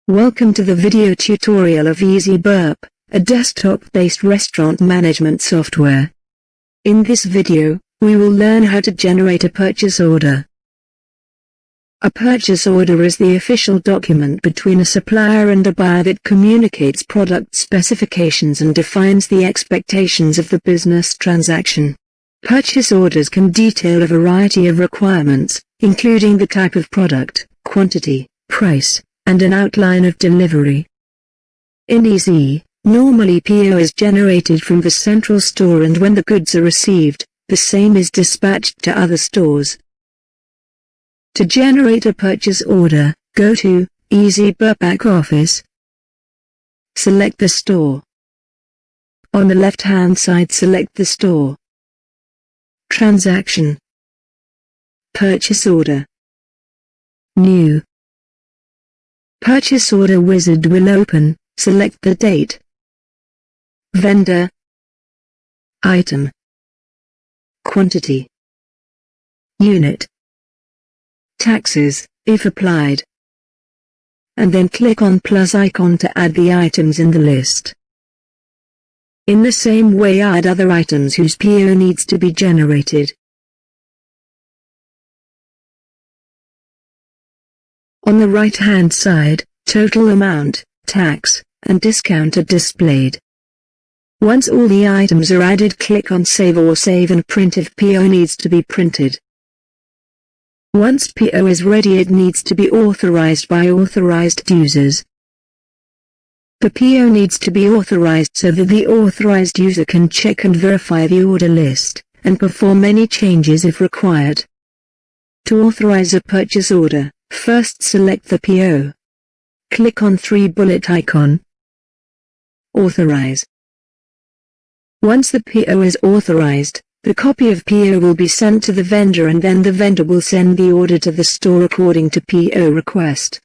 Welcome to the video tutorial of eZee BurrP, a desktop-based restaurant management software. In this video, we will learn how to generate a purchase order. A purchase order is the official document between a supplier and a buyer that communicates product specifications and defines the expectations of the business transaction. Purchase orders can detail a variety of requirements, including the type of product, quantity, price, and an outline of delivery. In eZee, normally PO is generated from the central store, and when the goods are received, the same is dispatched to other stores. To generate a purchase order, go to eZee BurrP Back Office. Select the store. On the left-hand side, select the store. Transaction. Purchase order. New. Purchase order wizard will open. Select the date. Vendor. Item. Quantity. Unit. Taxes, if applied. And then click on plus icon to add the items in the list. In the same way, add other items whose PO needs to be generated. On the right-hand side, total amount, tax, and discount are displayed. Once all the items are added, click on Save or Save and Print if PO needs to be printed. Once PO is ready, it needs to be authorized by authorized users. The PO needs to be authorized so that the authorized user can check and verify the order list, and perform any changes if required. To authorize a purchase order, first select the PO. Click on three-bullet icon. Authorize. Once the PO is authorized, the copy of PO will be sent to the vendor, and then the vendor will send the order to the store according to PO request.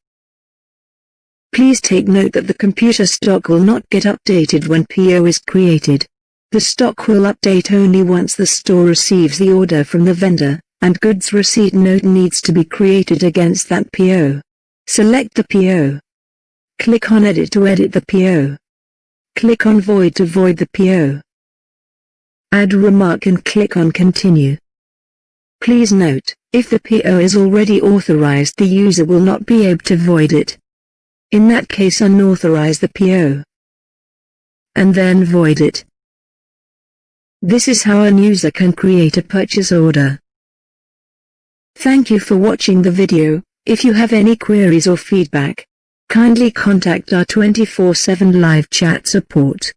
Please take note that the computer stock will not get updated when PO is created. The stock will update only once the store receives the order from the vendor, and goods receipt note needs to be created against that PO. Select the PO. Click on Edit to edit the PO. Click on Void to void the PO. Add remark and click on Continue. Please note, if the PO is already authorized, the user will not be able to void it. In that case, unauthorize the PO. And then void it. This is how an user can create a purchase order. Thank you for watching the video. If you have any queries or feedback, kindly contact our 24/7 live chat support.